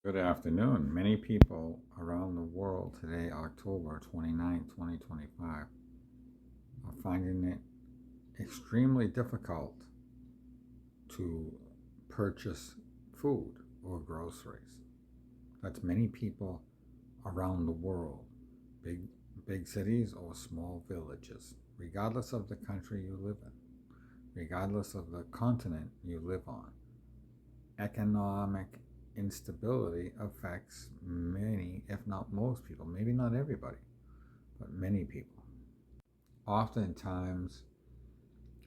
Good afternoon. Many people around the world today, October 29, 2025, are finding it extremely difficult to purchase food or groceries. That's many people around the world, big big cities or small villages, regardless of the country you live in, regardless of the continent you live on. Economic instability affects many, if not most people, maybe not everybody, but many people. Oftentimes,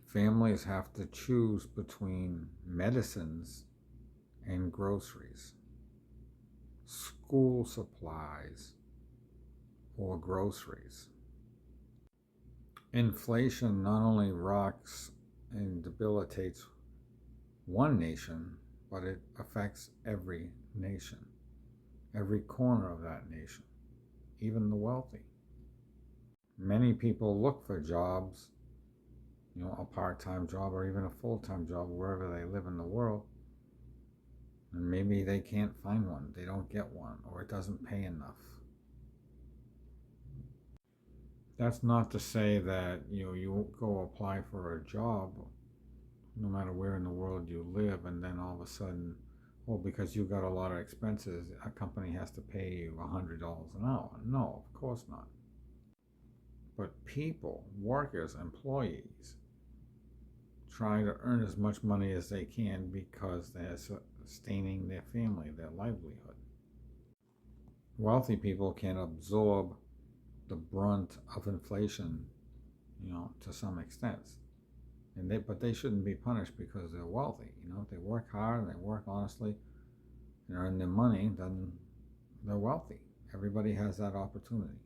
families have to choose between medicines and groceries, school supplies or groceries. Inflation not only rocks and debilitates one nation, but it affects every nation, every corner of that nation, even the wealthy. Many people look for jobs, a part-time job or even a full-time job wherever they live in the world, and maybe they can't find one, they don't get one, or it doesn't pay enough. That's not to say that you go apply for a job no matter where in the world you live, and then all of a sudden, because you got a lot of expenses, a company has to pay you $100 an hour. No, of course not. But people, workers, employees, try to earn as much money as they can because they're sustaining their family, their livelihood. Wealthy people can absorb the brunt of inflation, to some extent. But they shouldn't be punished because they're wealthy. If they work hard and they work honestly and earn their money, then they're wealthy. Everybody has that opportunity.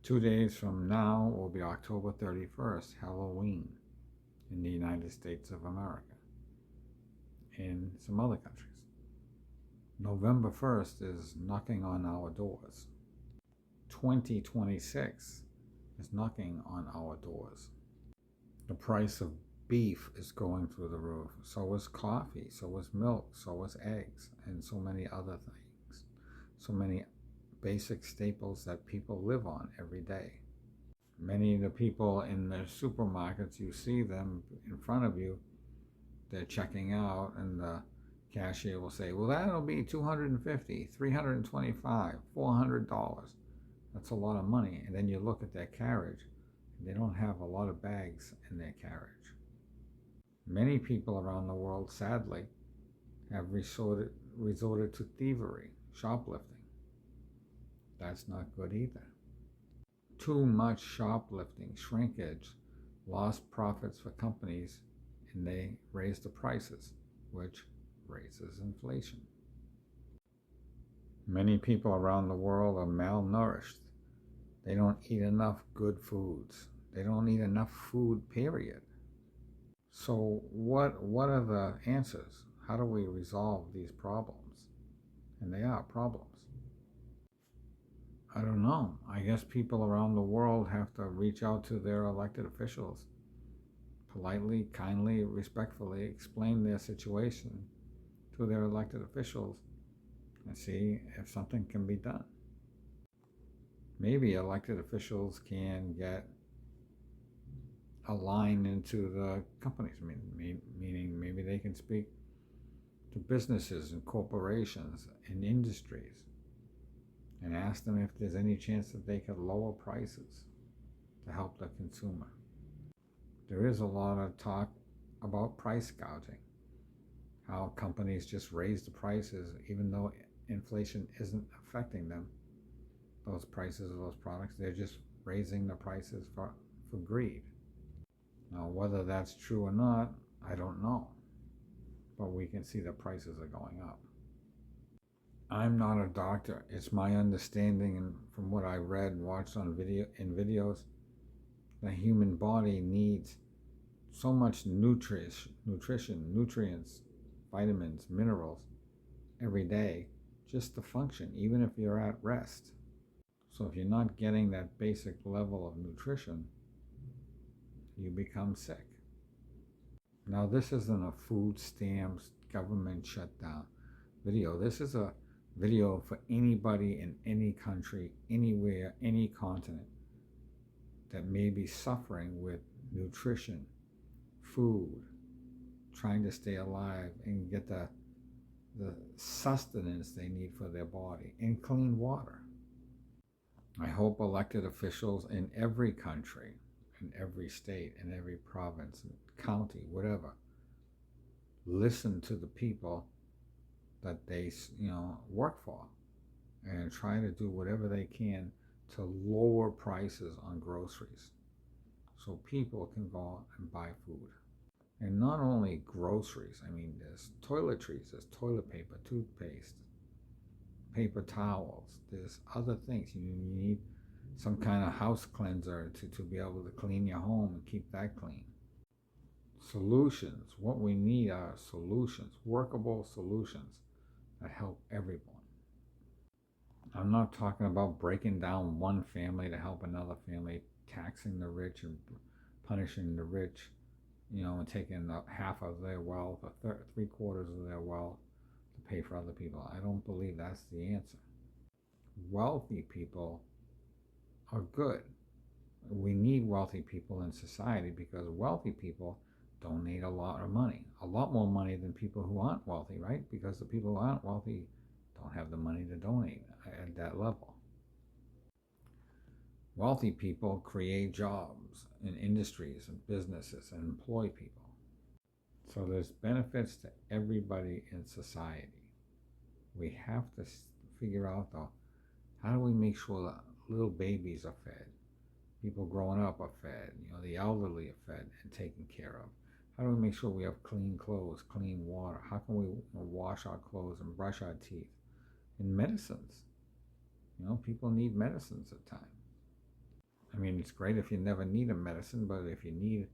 2 days from now will be October 31st, Halloween, in the United States of America and some other countries. November 1st is knocking on our doors. 2026 is knocking on our doors. The price of beef is going through the roof. So is coffee, so is milk, so is eggs, and so many other things. So many basic staples that people live on every day. Many of the people in the supermarkets, you see them in front of you, they're checking out, and the cashier will say, well, that'll be $250, $325, $400. That's a lot of money. And then you look at their carriage, and they don't have a lot of bags in their carriage. Many people around the world, sadly, have resorted to thievery, shoplifting. That's not good either. Too much shoplifting, shrinkage, lost profits for companies, and they raise the prices, which raises inflation. Many people around the world are malnourished. They don't eat enough good foods. They don't eat enough food, period. So what are the answers? How do we resolve these problems? And they are problems. I don't know. I guess people around the world have to reach out to their elected officials, politely, kindly, respectfully explain their situation to their elected officials and see if something can be done. Maybe elected officials can get a line into the companies, meaning maybe they can speak to businesses and corporations and industries and ask them if there's any chance that they could lower prices to help the consumer. There is a lot of talk about price gouging, how companies just raise the prices even though inflation isn't affecting them, those prices of those products. They're just raising the prices for greed. Now, whether that's true or not, I don't know, but we can see the prices are going up. I'm not a doctor. It's my understanding, and from what I read and watched on videos, the human body needs so much nutrition, nutrients, vitamins, minerals every day just to function, even if you're at rest. So if you're not getting that basic level of nutrition, you become sick. Now, this isn't a food stamps government shutdown video. This is a video for anybody in any country, anywhere, any continent that may be suffering with nutrition, food, trying to stay alive and get the sustenance they need for their body, and clean water. I hope elected officials in every country, in every state, in every province, county, whatever, listen to the people that they work for and try to do whatever they can to lower prices on groceries so people can go out and buy food. And not only groceries, I mean, there's toiletries, there's toilet paper, toothpaste, paper towels, there's other things. You need some kind of house cleanser to be able to clean your home and keep that clean. Solutions. What we need are solutions, workable solutions that help everyone. I'm not talking about breaking down one family to help another family, taxing the rich and punishing the rich, and taking half of their wealth or three-quarters of their wealth to pay for other people. I don't believe that's the answer. Wealthy people are good. We need wealthy people in society because wealthy people donate a lot of money, a lot more money than people who aren't wealthy, right? Because the people who aren't wealthy don't have the money to donate at that level. Wealthy people create jobs in industries and businesses and employ people. So there's benefits to everybody in society. We have to figure out, though, how do we make sure that little babies are fed? People growing up are fed, the elderly are fed and taken care of. How do we make sure we have clean clothes, clean water? How can we wash our clothes and brush our teeth? And medicines. People need medicines at times. I mean, it's great if you never need a medicine, but if you need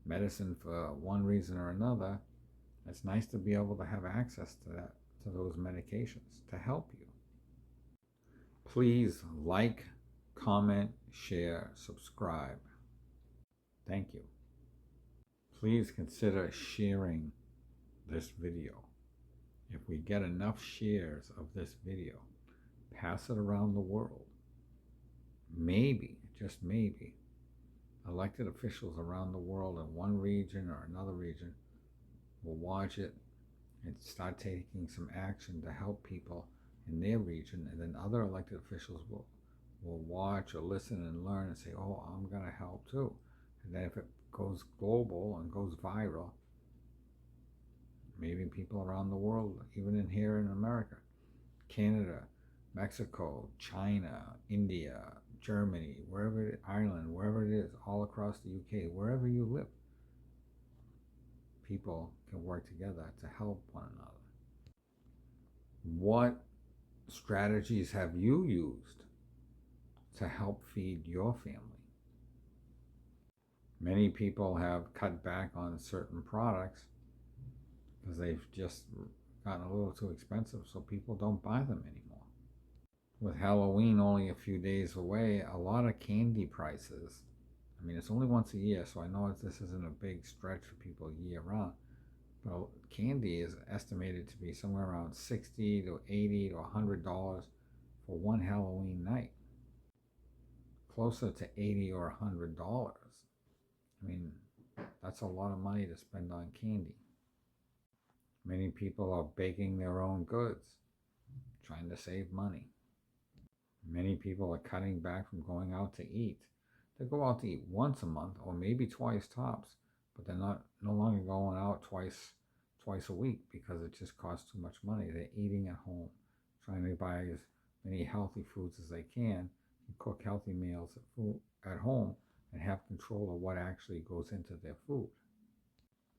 medicine for one reason or another, it's nice to be able to have access to those medications to help you. Please like, comment, share, subscribe. Thank you. Please consider sharing this video. If we get enough shares of this video, pass it around the world. Maybe, just maybe, elected officials around the world in one region or another region will watch it and start taking some action to help people in their region, and then other elected officials will watch or listen and learn and say, oh, I'm going to help too. And then if it goes global and goes viral, maybe people around the world, even in here in America, Canada, Mexico, China, India, Germany, Ireland, wherever it is, all across the UK, wherever you live, people can work together to help one another. What strategies have you used to help feed your family? Many people have cut back on certain products because they've just gotten a little too expensive, so people don't buy them anymore. With Halloween only a few days away, a lot of candy prices, I mean, it's only once a year, so I know this isn't a big stretch for people year round, but candy is estimated to be somewhere around $60 to $80 to $100 for one Halloween night. Closer to $80 or $100. I mean, that's a lot of money to spend on candy. Many people are baking their own goods, trying to save money. Many people are cutting back from going out to eat. They go out to eat once a month or maybe twice tops, but they're no longer going out twice a week because it just costs too much money. They're eating at home, trying to buy as many healthy foods as they can and cook healthy meals at home and have control of what actually goes into their food.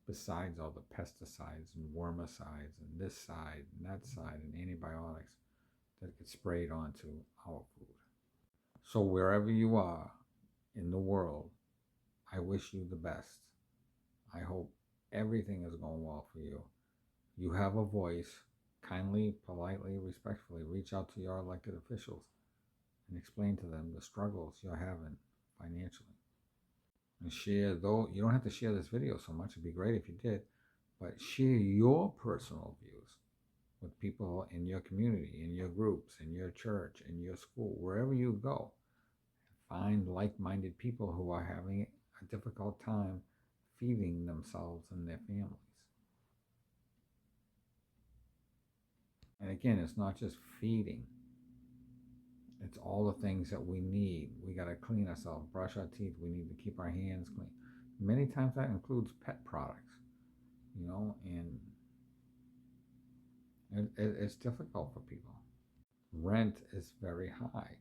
Besides all the pesticides and wormicides and this side and that side and antibiotics that get sprayed onto our food. So wherever you are in the world, I wish you the best. I hope everything is going well for you. You have a voice. Kindly, politely, respectfully reach out to your elected officials and explain to them the struggles you're having financially. And share, though you don't have to share this video so much, it'd be great if you did, but share your personal views. with people in your community, in your groups, in your church, in your school, wherever you go. Find like-minded people who are having a difficult time feeding themselves and their families. And again, it's not just feeding. It's all the things that we need. We got to clean ourselves, brush our teeth. We need to keep our hands clean. Many times that includes pet products, and it's difficult for people. Rent is very high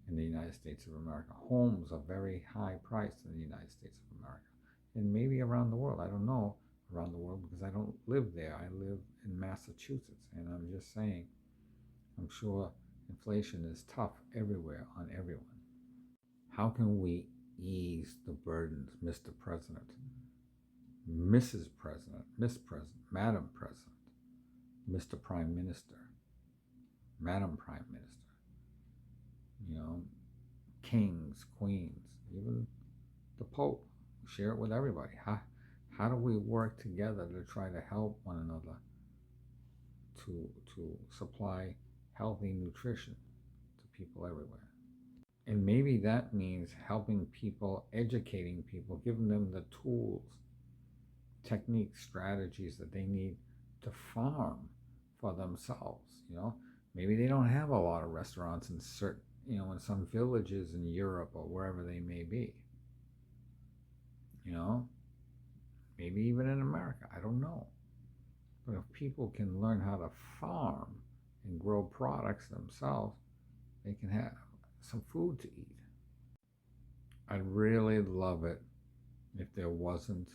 in the United States of America. Homes are very high priced in the United States of America. And maybe around the world. I don't know around the world because I don't live there. I live in Massachusetts. And I'm just saying, I'm sure inflation is tough everywhere on everyone. How can we ease the burdens, Mr. President, Mrs. President, Miss President, Madam President, Mr. Prime Minister, Madam Prime Minister, kings, queens, even the Pope? Share it with everybody. How do we work together to try to help one another to supply healthy nutrition to people everywhere? And maybe that means helping people, educating people, giving them the tools, techniques, strategies that they need to farm for themselves. Maybe they don't have a lot of restaurants in in some villages in Europe or wherever they may be. Maybe even in America, I don't know. But if people can learn how to farm and grow products themselves, they can have some food to eat. I'd really love it if there wasn't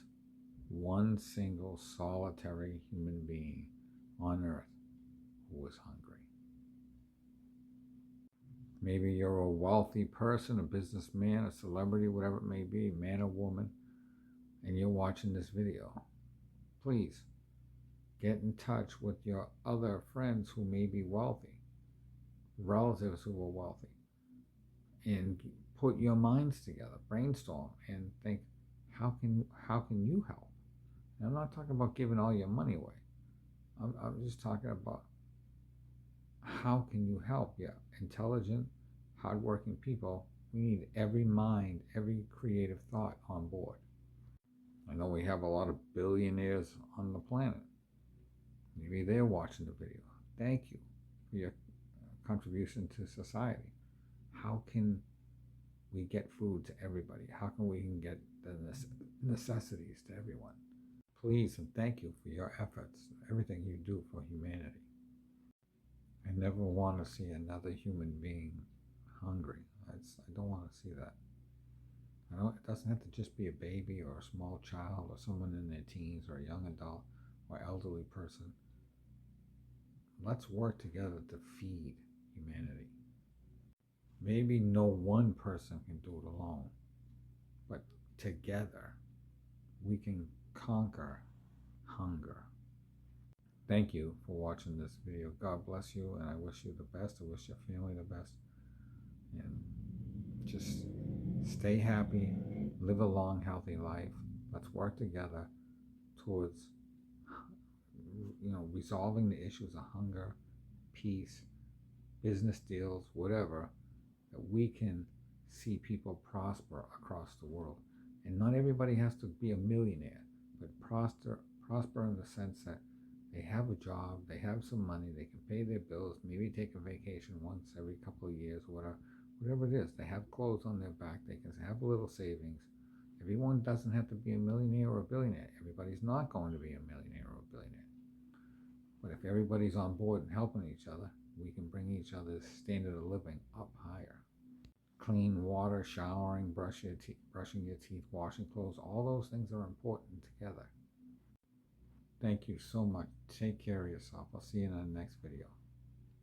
one single solitary human being on earth who was hungry. Maybe you're a wealthy person, a businessman, a celebrity, whatever it may be, man or woman, and you're watching this video. Please get in touch with your other friends who may be wealthy, relatives who are wealthy, and put your minds together, brainstorm, and think, how can you help? And I'm not talking about giving all your money away. I'm just talking about how can you help? Yeah, intelligent, hardworking people. We need every mind, every creative thought on board. I know we have a lot of billionaires on the planet. Maybe they're watching the video. Thank you for your contribution to society. How can we get food to everybody? How can we get the necessities to everyone? Please and thank you for your efforts, everything you do for humanity. I never want to see another human being hungry. I don't want to see that. It doesn't have to just be a baby or a small child or someone in their teens or a young adult or elderly person. Let's work together to feed humanity. Maybe no one person can do it alone, but together we can conquer hunger. Thank you for watching this video. God bless you, and I wish you the best. I wish your family the best. And just stay happy, live a long, healthy life. Let's work together towards resolving the issues of hunger, peace, business deals, whatever, that we can see people prosper across the world. And not everybody has to be a millionaire, but prosper in the sense that they have a job, they have some money, they can pay their bills, maybe take a vacation once every couple of years, whatever it is. They have clothes on their back, they can have a little savings. Everyone doesn't have to be a millionaire or a billionaire. Everybody's not going to be a millionaire or a billionaire. But if everybody's on board and helping each other, we can bring each other's standard of living up higher. Clean water, showering, brushing your teeth, washing clothes, all those things are important together. Thank you so much. Take care of yourself. I'll see you in the next video.